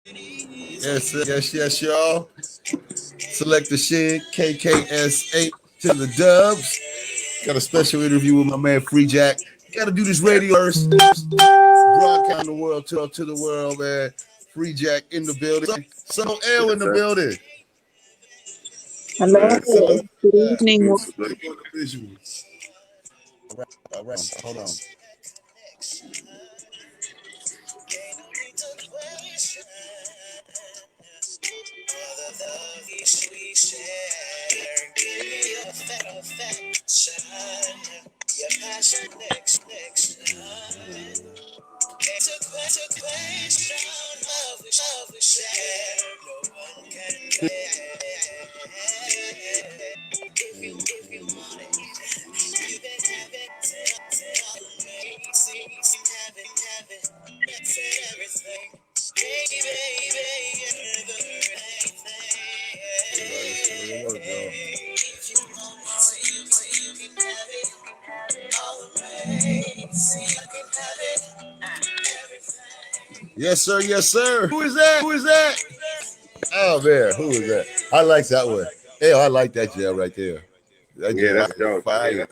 Yes, y'all. Select the Shig, KKS8 to the dubs. Got a special interview with my man Freejack. Got to do this radio first. Broadcast the world to the world, man. Freejack in the building. So L in the building. Hello, Salute. good evening. Visuals. All right. Hold on. Yes, sir. Yes, sir. Who is that? Who is that? Oh man, who is that? I like that one. Hey, I like that jail right there. That Yeah, jail that's dope. fire.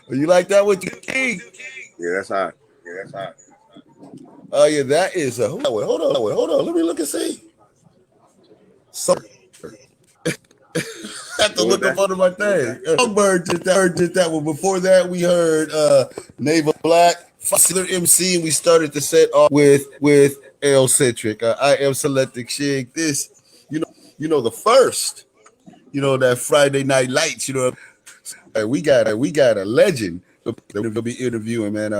You like that one, King? Yeah, that's hot. Yeah, that's hot. Oh yeah, that is a. Hold on. Let me look and see. So, have to look up under my thing. Songbird did that one. Before that, we heard Naval Black, Foster MC, and we started the set off with L Centric. I am selecting Shig. This, you know, the first, that Friday Night Lights. We got a legend that we'll be interviewing, man.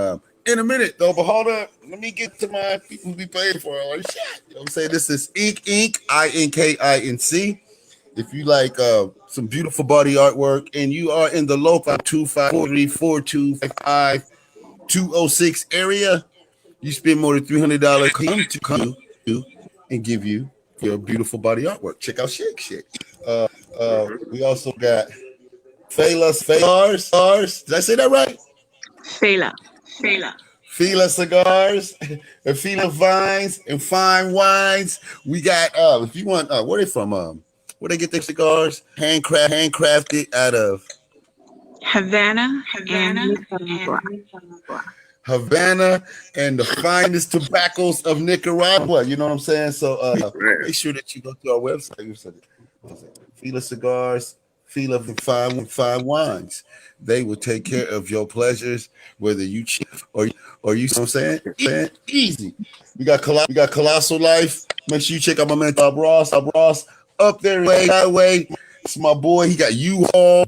In a minute though, but hold up. Let me get to my people who be paying for all this shit. You know what I'm saying? This is Inc. INKINC. If you like some beautiful body artwork and you are in the local 254-4255-206 area, you spend more than $300 to come to and give you your beautiful body artwork. Check out Shig. We also got Fela Cigars. Did I say that right? Fela. Fela Cigars and Fela Vines and Fine Wines. We got if you want where they from? Where they get their cigars? Handcrafted out of Havana and Nicaragua. Havana and the finest tobaccos of Nicaragua. You know what I'm saying? So make sure that you go to our website. Fela Cigars, Fela Fine Wines. They will take care of your pleasures, whether you cheap or you know what I'm saying? Easy. We got Colossal Life. Make sure you check out my man Bob Ross up there highway. It's my boy. He got U-Haul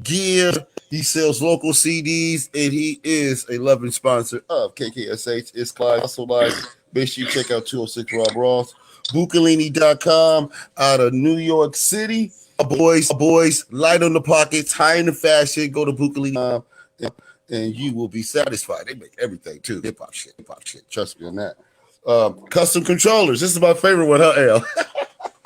gear. He sells local CDs, and he is a loving sponsor of KKSH. It's Colossal Life. Make sure you check out 206 Rob Ross. Bucalini.com out of New York City. Boys, light on the pockets, high in the fashion. Go to Bucalini and you will be satisfied. They make everything too. Hip hop shit. Trust me on that. Custom controllers. This is my favorite one, huh, L?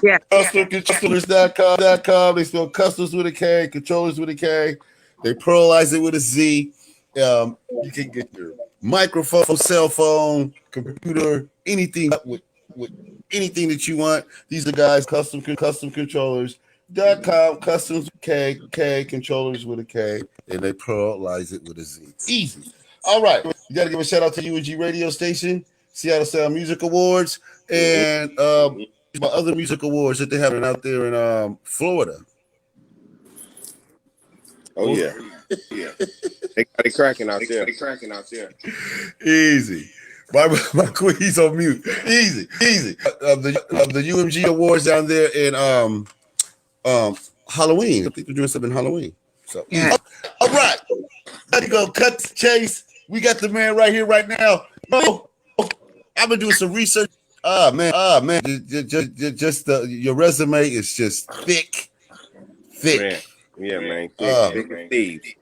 Yeah. CustomControllers.com. They spell customs with a K, controllers with a K. They pluralize it with a Z. You can get your microphone, cell phone, computer, anything with anything that you want. These are guys, custom controllers.com, customs K, controllers with a K, and they pluralize it with a Z. Easy. All right. You got to give a shout out to UNG radio station, Seattle Sound Music Awards, and my other music awards that they have out there in Florida. Oh yeah. They cracking out there. Easy. My queen's on mute. Easy. Of the UMG awards down there in Halloween. I think they're doing something in Halloween. So Yeah. all right. Let it go. Cut the chase. We got the man right here, right now. I've been doing some research. Man. Just your resume is just thick. Man. Yeah, man. Thick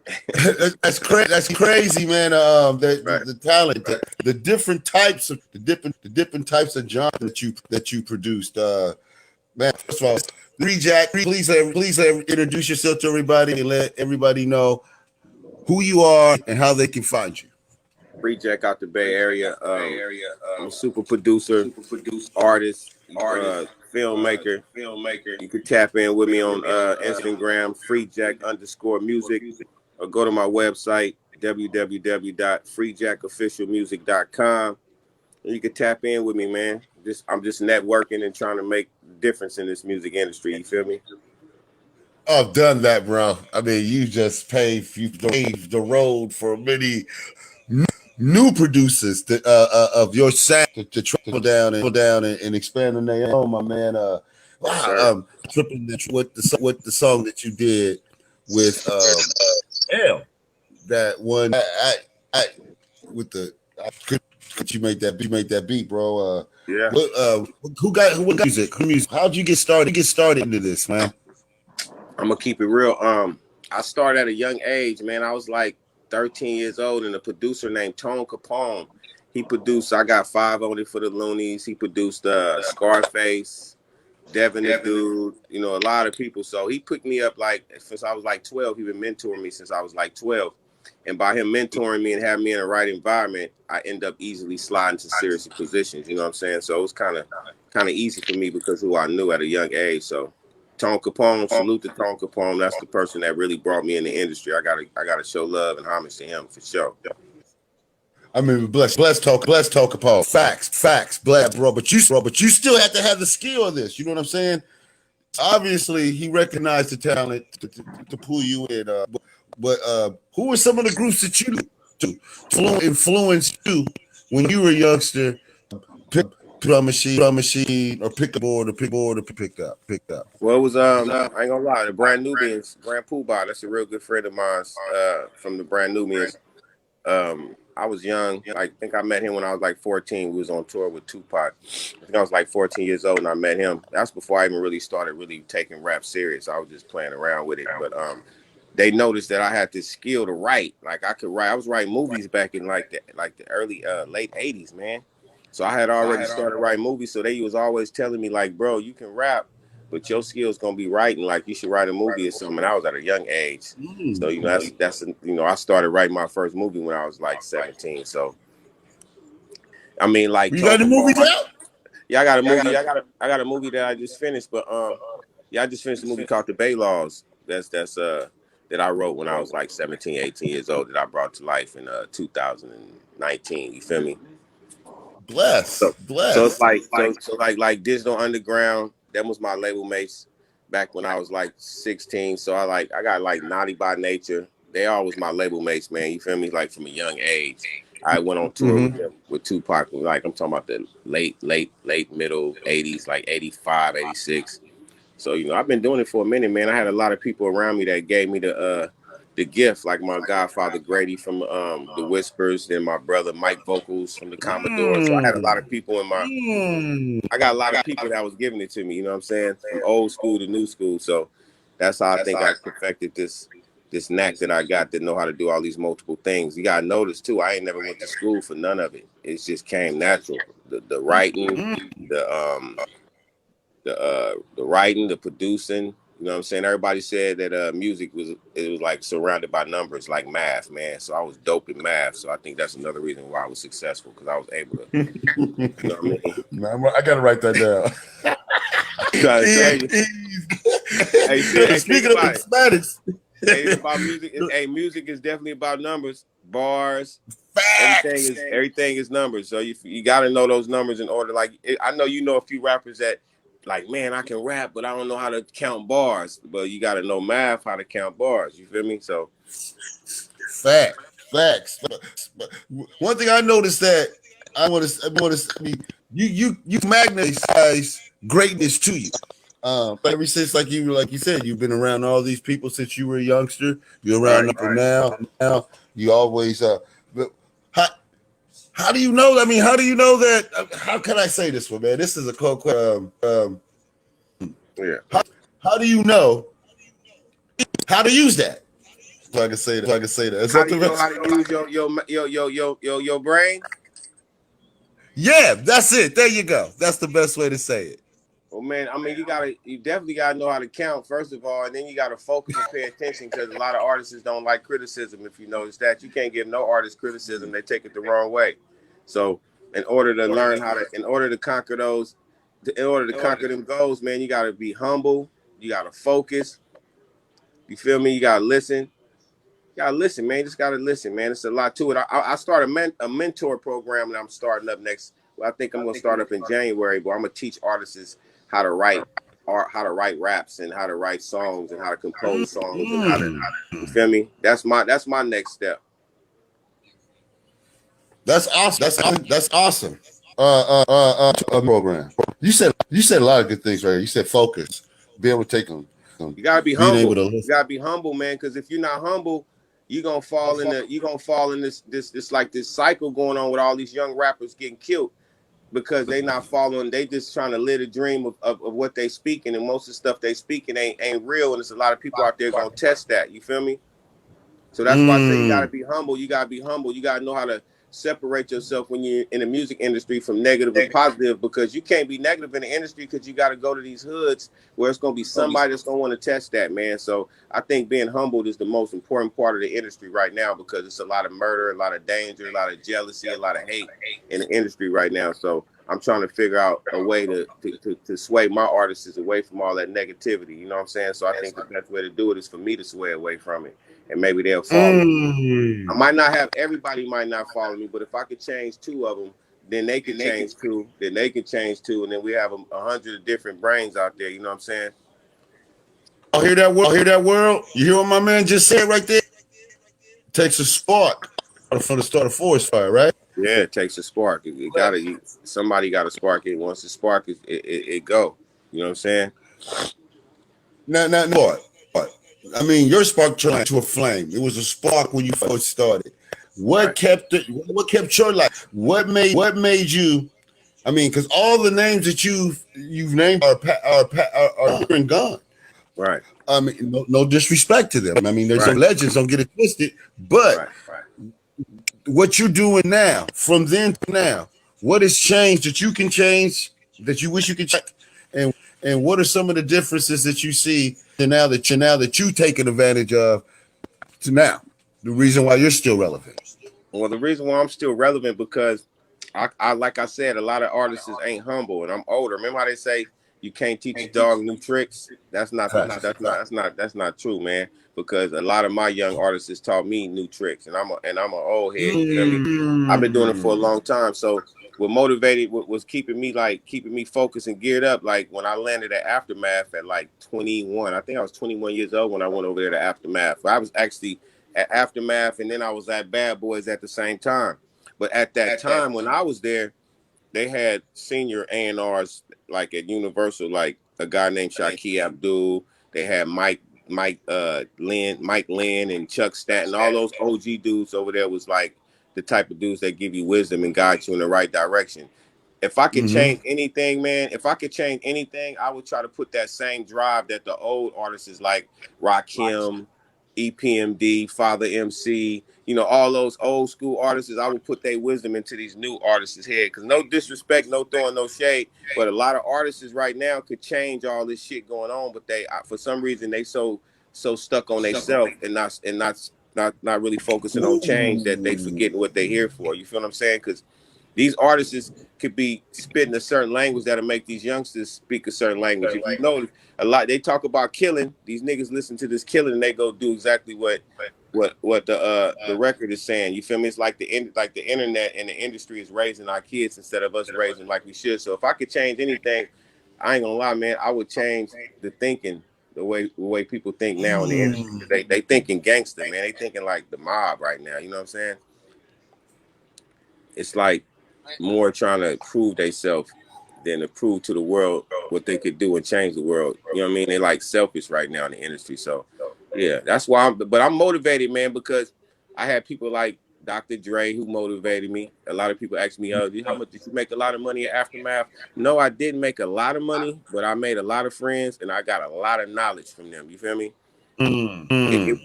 That's crazy. That's crazy, man. The talent, the different types of genres that you produced. Man, first of all, Freejack, please introduce yourself to everybody and let everybody know who you are and how they can find you. Freejack out the Bay Area. I'm a super producer, artist, filmmaker. You can tap in with me on Instagram, Freejack_music, or go to my website, www.freejackofficialmusic.com. And you can tap in with me, man. I'm just networking and trying to make a difference in this music industry. You feel me? I've done that, bro. I mean, you paved the road for many new producers of your sound to travel down and expand on their own, my man. Tripping with the song that you did with that one. I with the could you make that beat, bro? Yeah. Who got music? How'd you get started into this, man? I'm gonna keep it real. I started at a young age, man. I was like 13 years old, and a producer named Tone Capone. He produced I Got Five on It for the Loonies. He produced Scarface, Devin the Dude, you know, a lot of people. So he picked me up like since I was like 12. He been mentoring me since I was like 12. And by him mentoring me and having me in the right environment, I end up easily sliding to serious positions. You know what I'm saying? So it was kind of easy for me because who I knew at a young age. So Tone Capone, salute to Tone Capone. That's the person that really brought me in the industry. I gotta show love and homage to him for sure. I mean, bless talk Capone. Facts, bro. But you still have to have the skill of this. You know what I'm saying? Obviously, he recognized the talent to pull you in. But who were some of the groups that you influenced you when you were a youngster? Pick drum machine, or pick a board, or pick up. Well, it was I ain't gonna lie, the Brand Nubians, Grand Poobah. That's a real good friend of mine from the Brand Nubians. I was young. I think I met him when I was like 14. We was on tour with Tupac. I think I was like 14 years old and I met him. That's before I even really started taking rap serious. I was just playing around with it. But they noticed that I had this skill to write. Like I could write. I was writing movies back in like the early late 80s, man. So I had already started writing movies. So they was always telling me like, bro, you can rap, but your skill's gonna be writing. Like you should write a movie or something. And I was at a young age, so you know that's you know I started writing my first movie when I was like 17. So I mean, like you got a movie out? Yeah, I got a movie. I got a movie that I just finished. But yeah, I just finished a movie called The Bay Laws. That's that I wrote when I was like 17, 18 years old. That I brought to life in 2019. You feel me? Bless. So it's like Digital Underground. That was my label mates back when I was like 16. So I got like Naughty by Nature. They all was my label mates, man. You feel me? Like from a young age, I went on tour with Tupac. Like I'm talking about the late middle 80s, like 85, 86. So you know I've been doing it for a minute, man. I had a lot of people around me that gave me the gift, like my godfather Grady from the Whispers, then my brother Mike Vocals from the Commodore. So I had a lot of people in my I got a lot of people that was giving it to me, you know what I'm saying? From old school to new school. So that's how I think I perfected this knack that I got to know how to do all these multiple things. You gotta notice too, I ain't never went to school for none of it. It just came natural. The writing, the writing, the producing, you know what I'm saying? Everybody said that music was like surrounded by numbers, like math, man. So I was dope in math. So I think that's another reason why I was successful, because I was able to, you know what I mean? Man, I gotta write that down. Speaking of mathematics, about music. Music is definitely about numbers, bars. Facts. Everything is numbers. So you got to know those numbers in order. Like I know you know a few rappers that like, man, I can rap, but I don't know how to count bars. But you got to know math, how to count bars. You feel me? So facts. But one thing I noticed that I want to you magnetize greatness to you. Ever since, like you said, you've been around all these people since you were a youngster. You're around up and now. You always but how do you know? I mean, how do you know that? How can I say this one, man? This is a cold question. Yeah. How do you know how to use that? So I can say that. Is How that do you know how to use your brain? Yeah, that's it. There you go. That's the best way to say it. Well, man, I mean, you definitely gotta know how to count first of all, and then you gotta focus and pay attention because a lot of artists don't like criticism. If you notice that, you can't give no artist criticism; they take it the wrong way. So, in order to learn how to, in order to conquer those, in order to conquer them goals, man, you gotta be humble. You gotta focus. You feel me? You gotta listen. You gotta listen, man. You just gotta listen, man. It's a lot to it. I started a mentor program that I'm starting up next. Well, I think I'm gonna start up in January, but I'm gonna teach artists how to write art, how to write raps, and how to write songs, and how to compose songs, and how to. You feel me? That's my next step. That's awesome. That's awesome. Program. You said a lot of good things right here. You said focus. Be able to take them. You gotta be humble. You gotta be humble, man. Because if you're not humble, you're gonna fall in this like this cycle going on with all these young rappers getting killed because they not following. They just trying to live a dream of what they speaking, and most of the stuff they speaking ain't real. And there's a lot of people out there gonna test that. You feel me? So that's why I say you gotta be humble. You gotta be humble. You gotta know how to separate yourself when you're in the music industry from negative and positive, because you can't be negative in the industry because you got to go to these hoods where it's going to be somebody that's going to want to test that, man. So I think being humbled is the most important part of the industry right now, because it's a lot of murder, a lot of danger, a lot of jealousy, a lot of hate in the industry right now. So I'm trying to figure out a way to sway my artists away from all that negativity. You know what I'm saying? So I think the best way to do it is for me to sway away from it. And maybe they'll follow me. I might not have everybody might not follow me, but if I could change 2 of them, then they can change 2. Then they can change 2, and then we have 100 different brains out there. You know what I'm saying? I hear that world. You hear what my man just said right there? It takes a spark from the start of forest fire, right? Yeah, it takes a spark. Somebody got to spark it. Once the spark it go. You know what I'm saying? No. I mean, your spark turned into a flame. It was a spark when you first started. What kept it? What kept your life? What made you? I mean, because all the names that you've named are gone. Right. I mean, no disrespect to them. I mean, there's some legends. Don't get it twisted. But what you're doing now, from then to now, what has changed that you can change? That you wish you could change? And what are some of the differences that you see now that you taking advantage of to now? The reason why you're still relevant. Well, the reason why I'm still relevant because I like I said, a lot of artists ain't humble, and I'm older. Remember how they say you can't teach a dog new tricks? That's not true, man. Because a lot of my young artists taught me new tricks, and I'm an old head. You feel me? I've been doing it for a long time, so. What motivated was keeping me focused and geared up. Like when I landed at Aftermath at like 21, I think I was 21 years old when I went over there to Aftermath. I was actually at Aftermath, and then I was at Bad Boys at the same time. But at that time when I was there, they had senior A&Rs like at Universal, like a guy named Shaquille Abdul. They had Mike Lynn, and Chuck Stanton. All those OG dudes over there was like the type of dudes that give you wisdom and guide you in the right direction. If I could change anything, man, I would try to put that same drive that the old artists like Rakim, EPMD, Father MC, all those old school artists, I would put their wisdom into these new artists' head. Because no disrespect, no throwing no shade, but a lot of artists right now could change all this shit going on, but they, for some reason, they so stuck on themselves and not really focusing on change that they forgetting what they're here for. You feel what I'm saying? Because these artists could be spitting a certain language that'll make these youngsters speak a certain language. If you know, a lot they talk about killing. These niggas listen to this killing and they go do exactly what the record is saying. You feel me? It's like the internet and the industry is raising our kids instead of us raising like we should. So if I could change anything, I ain't gonna lie, man, I would change the thinking. The way people think now in the industry, they thinking gangster, man. They thinking like the mob right now. You know what I'm saying? It's like more trying to prove themselves than to prove to the world what they could do and change the world. You know what I mean? They like selfish right now in the industry. So yeah, that's why I'm motivated, man, because I had people like Dr. Dre who motivated me. A lot of people ask me, how much did you make a lot of money at Aftermath? No, I didn't make a lot of money, but I made a lot of friends and I got a lot of knowledge from them. You feel me?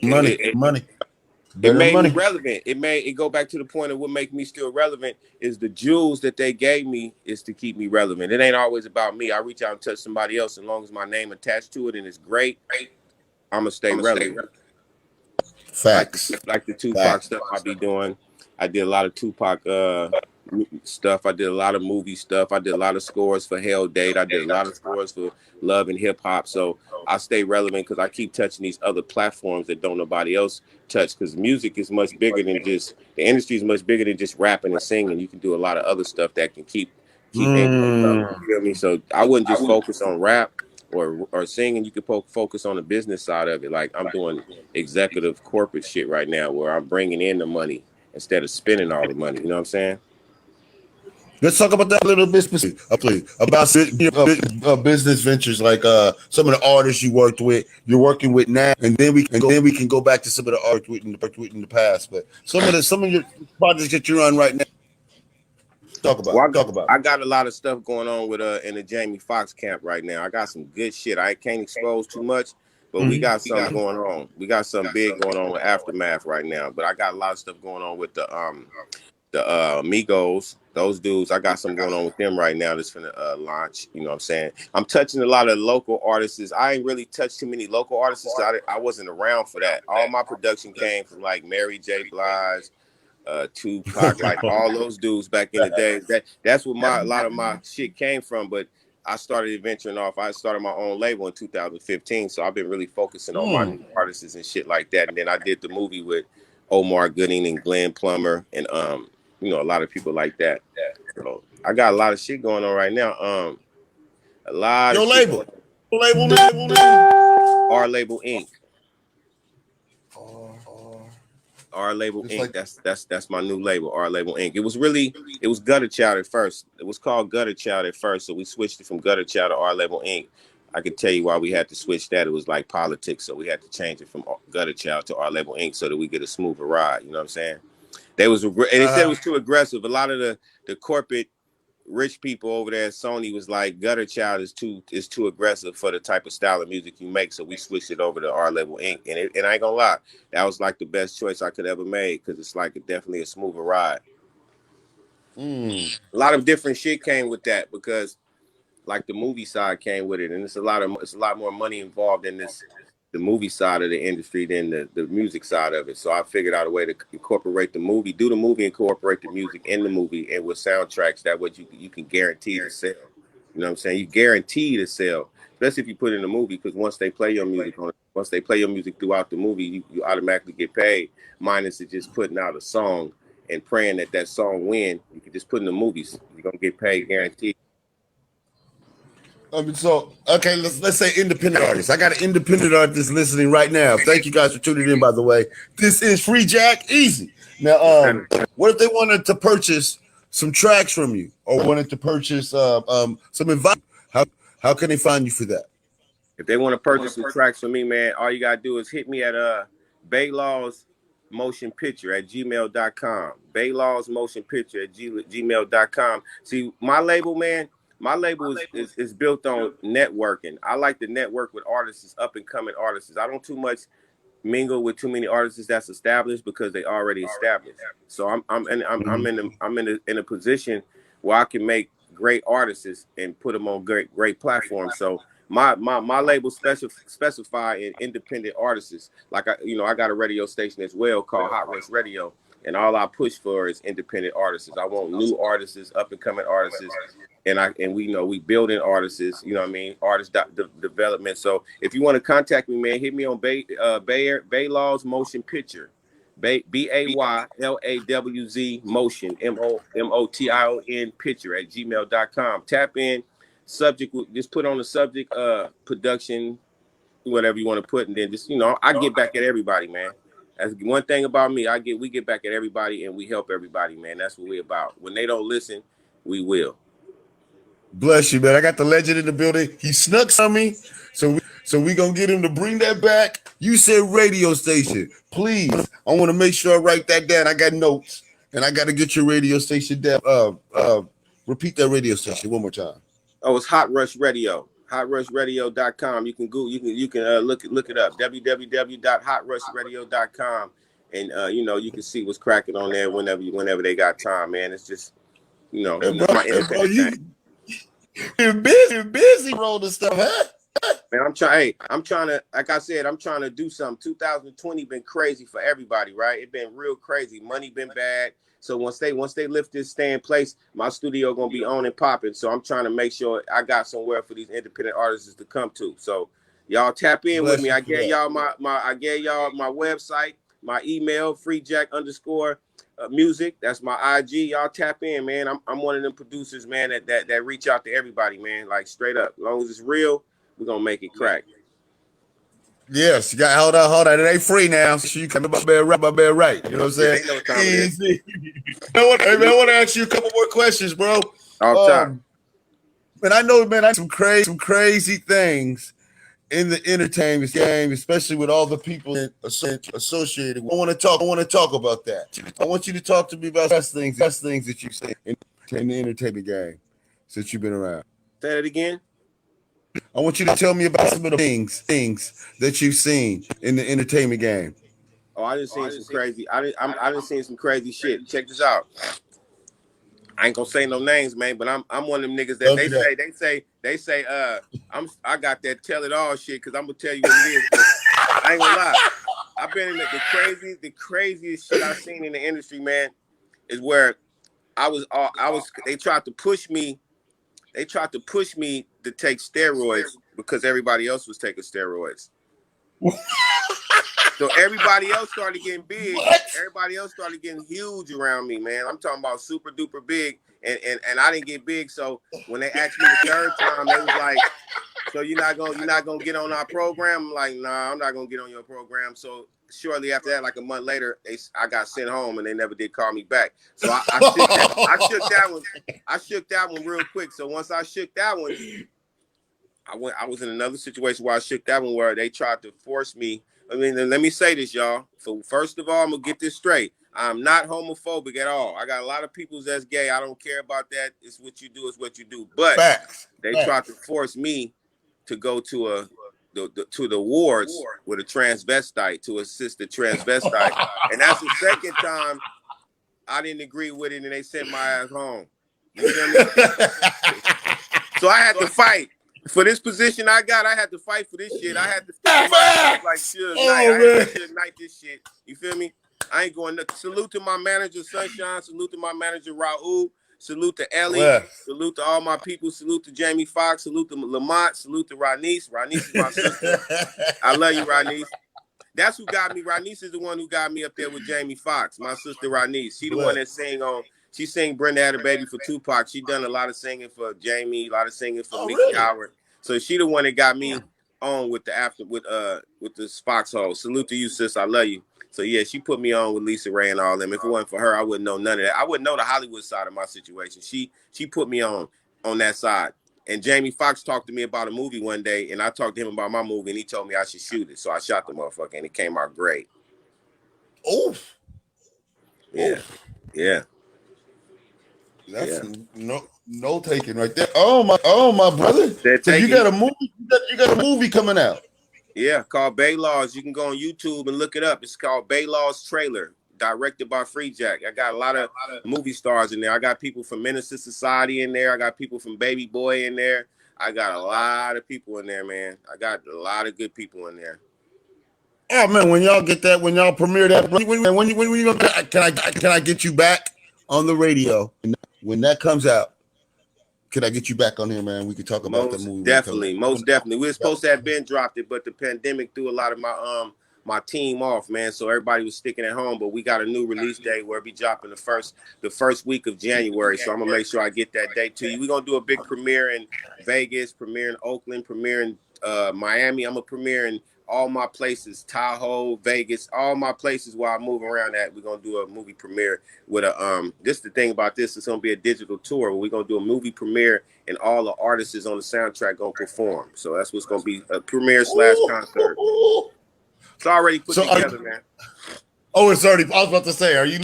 Money. It Better made money. me relevant. It made it go back to the point of what make me still relevant is the jewels that they gave me is to keep me relevant. It ain't always about me. I reach out and touch somebody else, as long as my name attached to it and it's great, I'ma stay relevant. Facts. Like the Tupac Facts. stuff I be doing. I did a lot of Tupac stuff. I did a lot of movie stuff. I did a lot of scores for Hell Date. I did a lot of scores for Love and Hip Hop. So I stay relevant because I keep touching these other platforms that don't nobody else touch. Because music is much bigger than just the industry is much bigger than just rapping and singing. You can do a lot of other stuff that can keep income up. You feel me? So I wouldn't just focus on rap or singing. You could focus on the business side of it. Like I'm doing executive corporate shit right now where I'm bringing in the money instead of spending all the money. You know what I'm saying? Let's talk about that a little bit specifically about business ventures, like some of the artists you're working with now, and then we can go back to some of the art in the past. But some of your projects that you're on right now, talk about. I got a lot of stuff going on with in the Jamie Foxx camp right now. I got some good shit. I can't expose too much, but we got something going on. We got something big going on with Aftermath right now. But I got a lot of stuff going on with the Migos, those dudes. I got something going on with them right now that's finna launch. You know what I'm saying? I'm touching a lot of local artists. I ain't really touched too many local artists. I wasn't around for that. All my production came from like Mary J. Blige, Tupac, like all those dudes back in the day. That's where a lot of my shit came from. But I started venturing off. I started my own label in 2015. So I've been really focusing on my new artists and shit like that. And then I did the movie with Omar Gooding and Glenn Plummer and a lot of people like that. So I got a lot of shit going on right now. A lot of shit. Label. Our Label Inc. Our Label Inc. That's my new label, Our Label Inc. It was Gutter Child at first. It was called Gutter Child at first, so we switched it from Gutter Child to Our Label Inc. I could tell you why we had to switch that. It was like politics, so we had to change it from Gutter Child to Our Label Inc. so that we get a smoother ride. You know what I'm saying? They said it was too aggressive. A lot of the corporate rich people over there at Sony was like, Gutter Child is too aggressive for the type of style of music you make. So we switched it over to Our Label Inc. And I ain't gonna lie, that was like the best choice I could ever make because it's like definitely a smoother ride. A lot of different shit came with that because like the movie side came with it, and it's a lot more money involved in the movie side of the industry than the music side of it. So I figured out a way to incorporate the movie, incorporate the music in the movie, and with soundtracks. That way you can guarantee to sell. You know what I'm saying? You guarantee to sell, especially if you put in a movie, because once they play your music throughout the movie, you automatically get paid. Minus it just putting out a song and praying that song win. You can just put in the movies. You're gonna get paid guaranteed. Okay, let's say independent artists. I got an independent artist listening right now. Thank you guys for tuning in, by the way. This is Freejack Easy. Now, what if they wanted to purchase some tracks from you or wanted to purchase some advice? How can they find you for that? If they want to purchase some tracks from me, man, all you got to do is hit me at Baylaw's Motion Picture at gmail.com. Baylaw's Motion Picture at gmail.com. See, my label, man, is built on networking. I like to network with artists, up and coming artists. I don't too much mingle with too many artists that's established because they already established. So I'm in a position where I can make great artists and put them on great platforms. So my label specify in independent artists. Like I got a radio station as well called Hot Rush Radio, and all I push for is independent artists. I want new artists, up and coming artists. And we building artists, you know what I mean, artist development. So if you want to contact me, man, hit me on Baylaw's Motion Picture, BAYLAWZ Motion MOTION Picture at gmail.com. Tap in, subject, just put on the subject production, whatever you want to put, and then just I get back at everybody, man. That's one thing about me. We get back at everybody and we help everybody, man. That's what we about. When they don't listen, we will. Bless you, man. I got the legend in the building. He snuck on me, so we gonna get him to bring that back. You said radio station, please. I want to make sure I write that down. I got notes, and I got to get your radio station down. Repeat that radio station one more time. Oh, it's Hot Rush Radio. HotRushRadio.com. You can look it up. www.hotrushradio.com, and you know, you can see what's cracking on there whenever they got time, man. It's just, you know, Hey, bro, my independent thing. you're busy rolling stuff, huh? Man, I'm trying to, like I said, I'm trying to do something. 2020 been crazy for everybody, right? It been real crazy. Money been bad. So once they lift this stay in place, my studio gonna be on and popping. So I'm trying to make sure I got somewhere for these independent artists to come to. So y'all tap in with me. I gave y'all my website, my email, Freejack_music. That's my IG. Y'all tap in, man. I'm one of them producers, man, that reach out to everybody, man. Like straight up. As long as it's real, we're gonna make it crack. Yes, you got hold on. It ain't free now. So you come about bed right. You know what I'm saying? Yeah, they know what time it is. Easy. I want to ask you a couple more questions, bro. All time. And I know, man, I some crazy things in the entertainment game, especially with all the people associated. I want to talk about that. I want you to talk to me about best things that you've seen in the entertainment game since you've been around. Say that again. I want you to tell me about some of the things that you've seen in the entertainment game. Oh, I done seen some crazy. I done seen some crazy shit. Check this out. I ain't gonna say no names, man, but I'm one of them niggas that they say I got that tell it all shit, because I'm gonna tell you what it is. I ain't gonna lie. I've been in the craziest shit I've seen in the industry, man, is where they tried to push me. They tried to push me to take steroids because everybody else was taking steroids. So everybody else started getting big. What? Everybody else started getting huge around me, man. I'm talking about super duper big, and I didn't get big. So when they asked me the third time, they was like, "So you're not gonna get on our program?" I'm like, "Nah, I'm not gonna get on your program." So shortly after that, like a month later, I got sent home, and they never did call me back. So I shook that one real quick. So once I shook that one, I was in another situation where I shook that one where they tried to force me. I mean, let me say this, y'all. So first of all, I'm gonna get this straight. I'm not homophobic at all. I got a lot of people that's gay. I don't care about that. It's what you do. It's what you do. But they tried to force me to go to the wards with a transvestite to assist the transvestite, and that's the second time I didn't agree with it, and they sent my ass home. You feel me? So I had to fight. For this position I got, I had to fight for this shit. I had to stick my like Suge Knight. I had to Suge Knight this shit. You feel me? I ain't going to salute to my manager Sunshine. Salute to my manager Raul. Salute to Ellie. Salute to all my people. Salute to Jamie Foxx. Salute to Lamont. Salute to Ranice. Ranice is my sister. I love you, Ranice. That's who got me. Ranice is the one who got me up there with Jamie Foxx. My sister Ranice. She the one that sang on. She sang Brenda Had a Baby for Tupac. She done a lot of singing for Jamie, a lot of singing for Mickey Howard. So she the one that got me on with the Foxhole. Salute to you, sis. I love you. So yeah, she put me on with Lisa Ray and all them. If it wasn't for her, I wouldn't know none of that. I wouldn't know the Hollywood side of my situation. She put me on that side. And Jamie Foxx talked to me about a movie one day, and I talked to him about my movie, and he told me I should shoot it. So I shot the motherfucker, and it came out great. Oof. Yeah. Oof. Yeah. That's no taking right there. Oh my brother. So you got a movie coming out. Yeah, called Bay Laws. You can go on YouTube and look it up. It's called Bay Laws Trailer, directed by Freejack. I got a lot of movie stars in there. I got people from Minister Society in there. I got people from Baby Boy in there. I got a lot of people in there, man. I got a lot of good people in there. Oh man, when y'all premiere that, when you can I get you back on the radio when that comes out? Can I get you back on here, man? We could talk about the movie. Most definitely. We were supposed to have been dropped it, but the pandemic threw a lot of my team off, man. So everybody was sticking at home. But we got a new release date where we dropping the first week of January. So I'm gonna make sure I get that date to you. We're gonna do a big premiere in Vegas, premiere in Oakland, premiere in Miami. I'm gonna premiere in all my places, Tahoe, Vegas, all my places where I move around at. We're gonna do a movie premiere with this the thing about this, it's gonna be a digital tour where we're gonna do a movie premiere and all the artists on the soundtrack gonna perform. So that's what's gonna be a premiere / concert. It's already put together, man. Oh, it's already. I was about to say, are you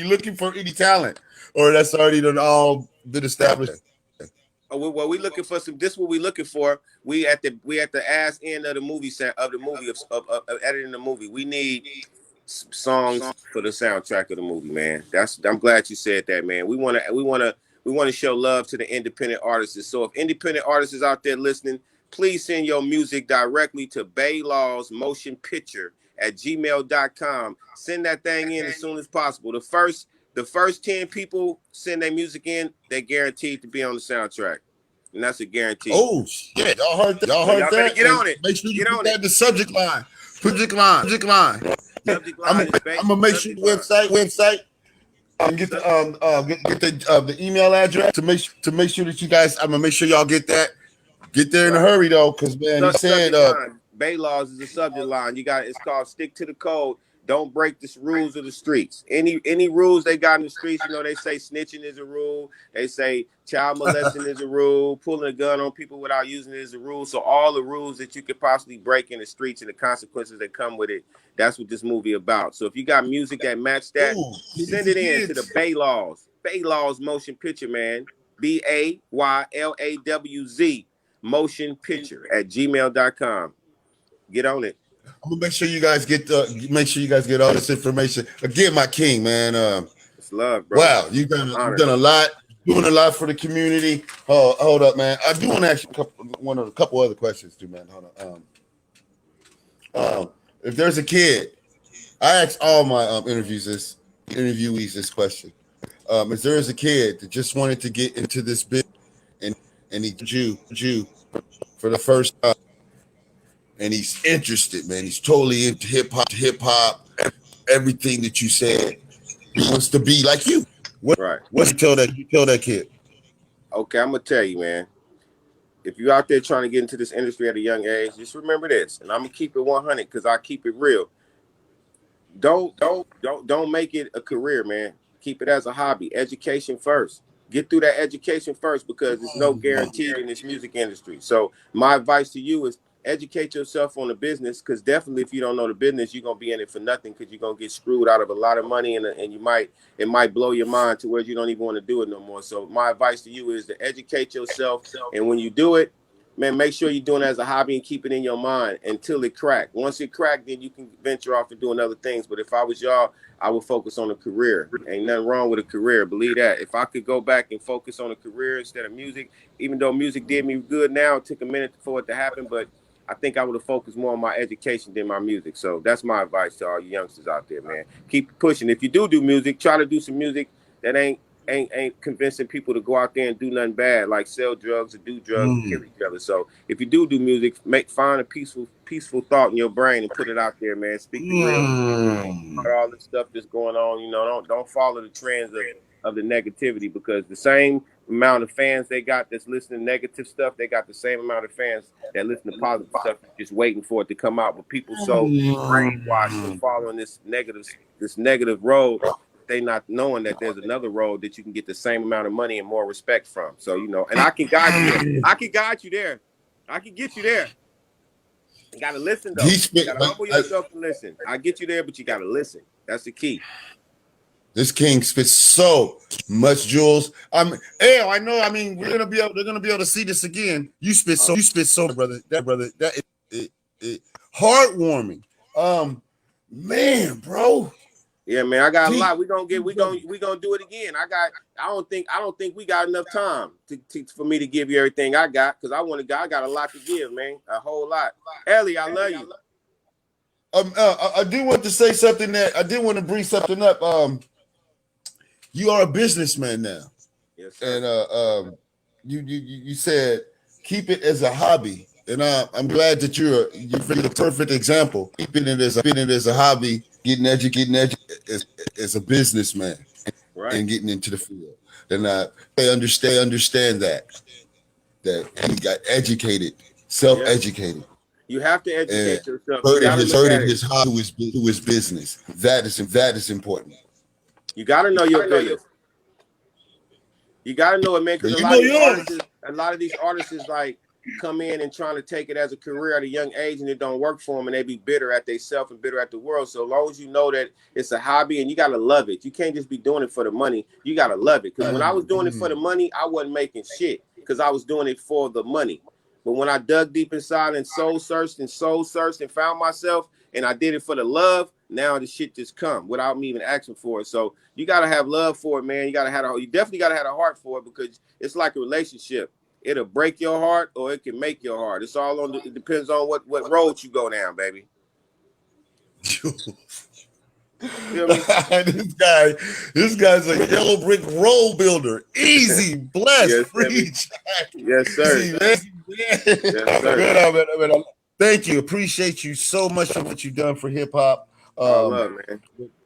looking for any talent, or that's already all been established? Oh, well, we looking for some. This is what we looking for. We at the ass end of the movie of editing the movie. We need songs for the soundtrack of the movie, man. I'm glad you said that, man. We want to show love to the independent artists. So if independent artists is out there listening, please send your music directly to Bay Law's Motion Picture at gmail.com. Send that thing in as soon as possible. The first 10 people send their music in, they're guaranteed to be on the soundtrack. And that's a guarantee. Oh shit! Y'all heard that? Y'all better that? get on it. Make sure you Get put on that in the subject line. Subject line. I'm gonna make sure the website and get the email address to make sure that you guys. I'm gonna make sure y'all get that. Get there in a hurry though, because man, he said Bay Laws is a subject line. It's called Stick to the Code. Don't break the rules of the streets. Any rules they got in the streets, you know, they say snitching is a rule. They say child molesting is a rule. Pulling a gun on people without using it is a rule. So all the rules that you could possibly break in the streets and the consequences that come with it, that's what this movie about. So if you got music that match that, send it in to the Bay Laws. Bay Laws Motion Picture, man. BAYLAWZ Motion Picture at gmail.com. Get on it. I'm gonna make sure you guys get all this information. Again, my king, man. It's love, bro. Wow, you've done a lot, doing a lot for the community. Hold up, man. I do want to ask you a couple other questions too, man. Hold on. If there's a kid, I ask all my interviewees this question. If there is a kid that just wanted to get into this bit and he Jew for the first time. And he's interested, man. He's totally into hip hop, everything that you said. He wants to be like you. What's you tell that kid? Okay, I'm gonna tell you, man. If you're out there trying to get into this industry at a young age, just remember this, and I'm gonna keep it 100 because I keep it real. Don't make it a career, man. Keep it as a hobby. Education first. Get through that education first because there's no guarantee in this music industry. So my advice to you is educate yourself on the business, because definitely if you don't know the business, you're gonna be in it for nothing, because you're gonna get screwed out of a lot of money, and it might blow your mind to where you don't even want to do it no more. So my advice to you is to educate yourself, and when you do it, man, make sure you're doing it as a hobby and keep it in your mind until it crack. Once it crack, then you can venture off and doing other things. But if I was y'all, I would focus on a career. Ain't nothing wrong with a career. Believe that. If I could go back and focus on a career instead of music, even though music did me good now, it took a minute for it to happen, but I think I would have focused more on my education than my music. So that's my advice to all you youngsters out there, man. Keep pushing. If you do music, try to do some music that ain't convincing people to go out there and do nothing bad, like sell drugs or do drugs and kill each other. So if you do music, find a peaceful thought in your brain and put it out there, man. Speak the real about all the stuff that's going on. You know, don't follow the trends of the negativity, because the same amount of fans they got that's listening to negative stuff, they got the same amount of fans that listen to positive stuff, just waiting for it to come out. But people so brainwashed and following this negative road, they not knowing that there's another road that you can get the same amount of money and more respect from. So, you know, and I can guide you. I can guide you there. I can get you there. You gotta listen though. You gotta humble yourself and listen. I get you there, but you gotta listen. That's the key. This king spits so much jewels. I know. I mean, they're gonna be able to see this again. You spit so, brother. That is heartwarming. Man, bro. Yeah, man, I got a lot. We gonna do it again. I don't think we got enough time for me to give you everything I got, because I got a lot to give, man. A whole lot. Ellie, I love you. I do want to say something I did want to bring something up. You are a businessman now. Yes, sir. And you said keep it as a hobby, and I'm glad that you're the perfect example. Keeping it as a hobby, getting educated as a businessman, right, and getting into the field. And they understand that he got educated, self-educated. You have to educate yourself. Hurting his hobby to his business. That is important. You gotta know your business. You gotta know it, man. Because a lot of these artists is like come in and trying to take it as a career at a young age, and it don't work for them, and they be bitter at themselves and bitter at the world. So as long as you know that it's a hobby and you gotta love it, you can't just be doing it for the money. You gotta love it. Because when I was doing it for the money, I wasn't making shit, because I was doing it for the money. But when I dug deep inside and soul searched and found myself, and I did it for the love, now the shit just come without me even asking for it. So you gotta have love for it, man. You definitely gotta have a heart for it, because it's like a relationship. It'll break your heart or it can make your heart. It's all on it depends on what road you go down, baby. Feel me? this guy's a yellow brick road builder. Easy, blessed, Yes, Freejack. Yes, sir. Easy, man. Yes, sir. Man, thank you. Appreciate you so much for what you've done for hip hop. All love, man.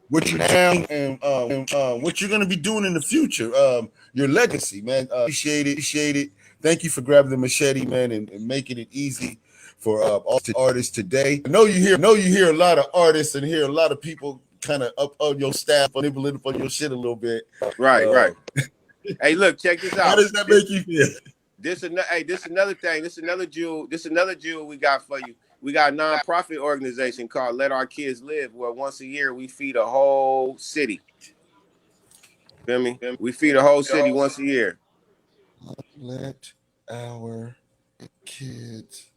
What you're down and what you're gonna be doing in the future. Your legacy, man. Appreciate it. Thank you for grabbing the machete, man, and making it easy for all the artists today. I know you hear a lot of artists and hear a lot of people kind of up on your staff, nibbling up on your shit a little bit. Right. Hey, look, check this out. How does that make you feel? This another thing. This another jewel we got for you. We got a nonprofit organization called Let Our Kids Live, where once a year we feed a whole city. Feel me? We feed a whole city once a year. Let our kids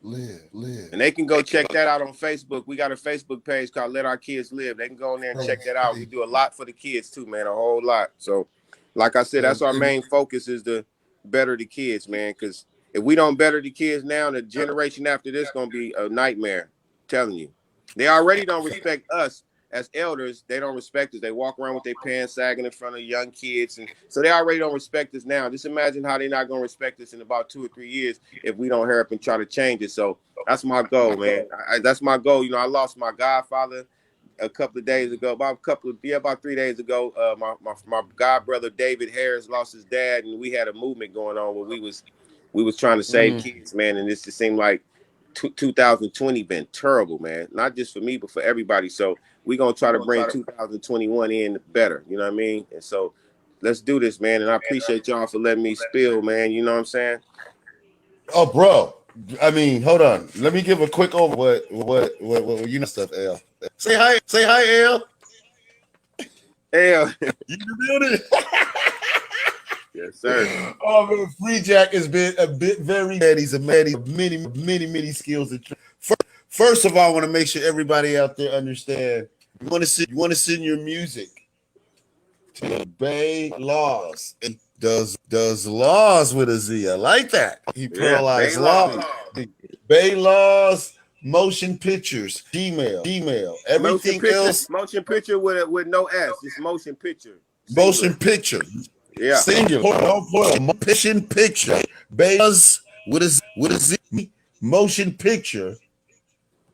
live. And they can go check that out on Facebook. We got a Facebook page called Let Our Kids Live. They can go in there and check that out. We do a lot for the kids too, man, a whole lot. So, like I said, that's our main focus, is to better the kids, man, because if we don't better the kids now, the generation after this going to be a nightmare. I'm telling you. They already don't respect us as elders. They don't respect us. They walk around with their pants sagging in front of young kids. And so they already don't respect us now. Just imagine how they're not going to respect us in about 2 or 3 years if we don't hurry up and try to change it. So that's my goal, man. That's my goal. You know, I lost my godfather a couple of days ago, about 3 days ago. My god brother David Harris lost his dad, and we had a movement going on where we was trying to save kids, man. And this just seemed like 2020 been terrible, man. Not just for me, but for everybody. So we're gonna try to bring 2021 in better. You know what I mean? And so let's do this, man. And I appreciate y'all for letting me spill, man. You know what I'm saying? Oh, bro. I mean, hold on. Let me give a quick over what you know stuff, L. Say hi, L. L. You in the building? Yes, sir. Oh man, Freejack has been a bit very bad. He's a man. He's many skills. First of all, I want to make sure everybody out there understand. You want to send your music to Bay Laws. He does laws with a Z. I like that. He pluralized law. Bay Laws, motion pictures, Gmail, everything else. Motion picture with no S. Just motion picture. Motion picture. Yeah. Singular. Motion picture. Buzz with a Z. Motion picture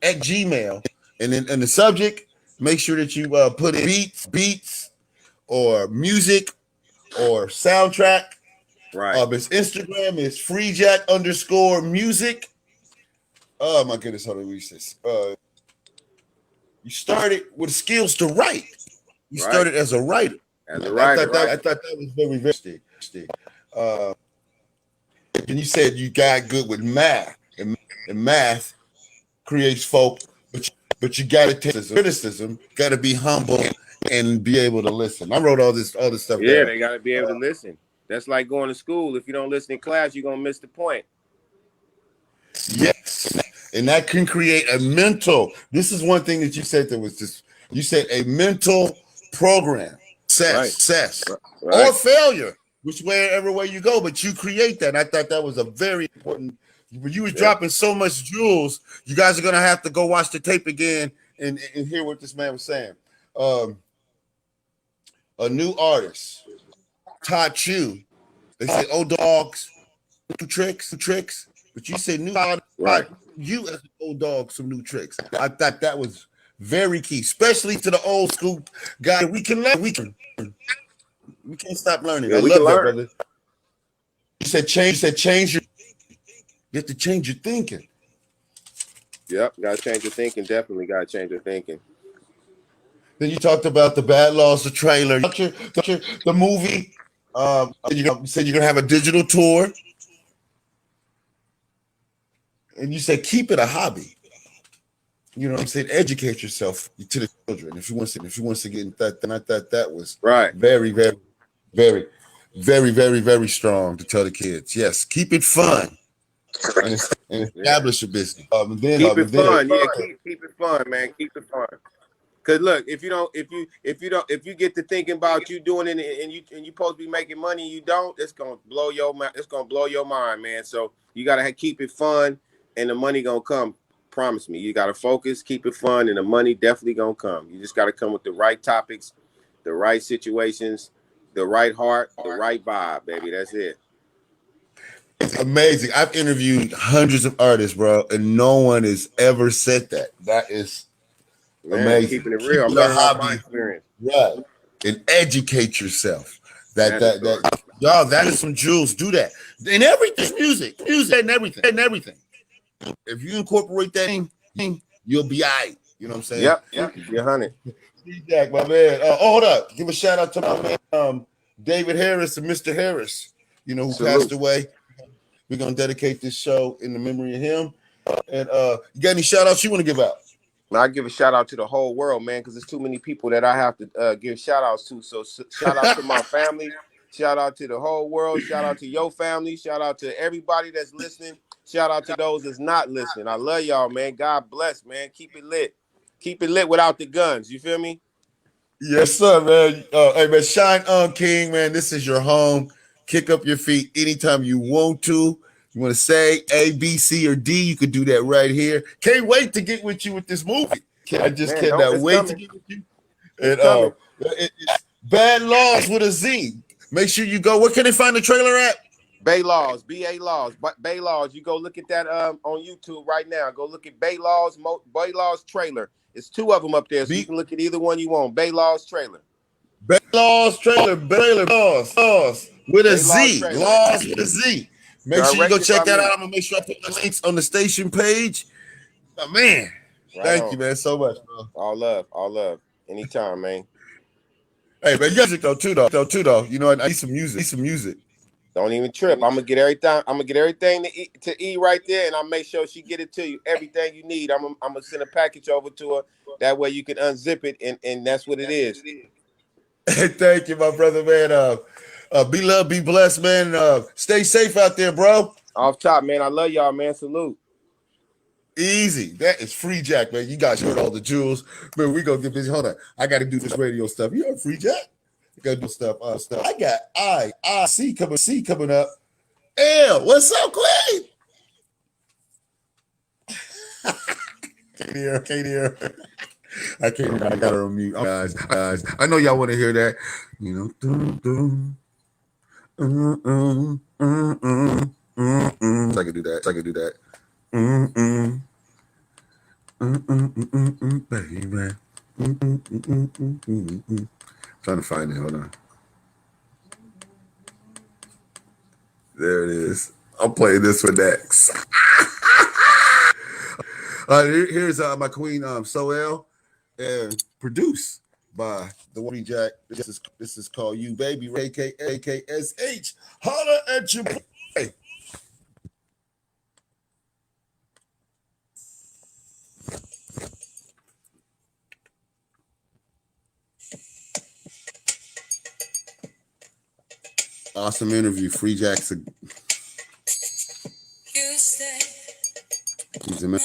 at Gmail. And then in the subject, make sure that you put in beats or music or soundtrack. Right. His Instagram is Freejack_music. Oh my goodness, how do we reach this? You started with skills to write. You started as a writer. I thought that was very interesting. And you said you got good with math, and math creates folk, but you got to take criticism, got to be humble, and be able to listen. I wrote all this stuff. Yeah, down. they got to be able to listen. That's like going to school. If you don't listen in class, you're gonna miss the point. Yes, and that can create a mental. This is one thing that you said that was just. You said a mental program. Success or failure, whichever way you go, but you create that. And I thought that was a very important. When you was dropping so much jewels, you guys are gonna have to go watch the tape again and hear what this man was saying. A new artist taught you. They say, "Oh, dogs, new tricks," but you say new artist taught you as an old dog some new tricks. I thought that was very key, especially to the old school guy. We can learn. We can't stop learning. Yeah, I love that, brother. You said change your. You have to change your thinking. Yep, gotta change your thinking. Definitely gotta change your thinking. Then you talked about the Bad Laws, the trailer, the movie. You said you're gonna have a digital tour, and you said keep it a hobby. You know what I'm saying? Educate yourself to the children. If you want to get in that, then I thought that was very strong to tell the kids. Yes, keep it fun and establish a business. Keep it fun. Yeah, keep it fun, man. Keep it fun. Cause look, if you get to thinking about you doing it and you supposed to be making money, and you don't, it's gonna blow your mind, man. So you gotta keep it fun, and the money gonna come. Promise me, you gotta focus, keep it fun, and the money definitely gonna come. You just gotta come with the right topics, the right situations, the right heart, the right vibe, baby. That's it. It's amazing. I've interviewed hundreds of artists, bro, and no one has ever said that. That is amazing. Keeping it real. I'm Keep your learning off my hobby, experience. right, and educate yourself. That y'all, that is some jewels. Do that. And everything, music and everything. If you incorporate that thing, you'll be all right. You know what I'm saying? Yep. You're 100. Jack, my man. Hold up. Give a shout out to my man, David Harris and Mr. Harris, you know, who passed away. We're going to dedicate this show in the memory of him. And you got any shout outs you want to give out? I give a shout out to the whole world, man, because there's too many people that I have to give shout outs to. So shout out to my family. Shout out to the whole world. Shout out to your family. Shout out to everybody that's listening. Shout out to those that's not listening. I love y'all, man. God bless, man. Keep it lit. Keep it lit without the guns. You feel me? Yes, sir, man. Hey, man, shine on, King, man. This is your home. Kick up your feet anytime you want to. You want to say A, B, C, or D, you could do that right here. Can't wait to get with you with this movie. I just cannot wait to get with you. And it's Bad Laws with a Z. Make sure you go. Where can they find the trailer at? Bay Laws, B-A Laws, Bay Laws. You go look at that on YouTube right now. Go look at Bay Laws trailer. It's 2 of them up there, so you can look at either one you want. Bay Laws trailer. Bay Laws trailer. Laws with a Z. Laws with a Z. Make sure you go check that out. I'm gonna make sure I put the links on the station page. Oh, man, thank you, man, so much, bro. All love. Anytime, man. Hey, man, music though. You know, I need some music. Don't even trip. I'm gonna get everything to E right there, and I'll make sure she get it to you. Everything you need. I'm gonna send a package over to her. That way you can unzip it, and that's what it is. Thank you, my brother, man. Be loved, be blessed, man. Stay safe out there, bro. Off top, man. I love y'all, man. Salute. Easy. That is Freejack, man. You guys heard all the jewels. Man, we gonna get busy. Hold on. I gotta do this radio stuff. You heard Freejack? I gotta do stuff. I got IC coming up. L, what's up, Queen? Can't hear. I can't hear. I got her on mute. Guys. I know y'all want to hear that. You know, I can do that. Baby. Trying to find it. Hold on. There it is. I'll play this one next. Here's my queen, Soel, and produced by the Freejack. This is called You Baby, AKSH. Holla at your boy. Awesome interview. Freejack's he's a man.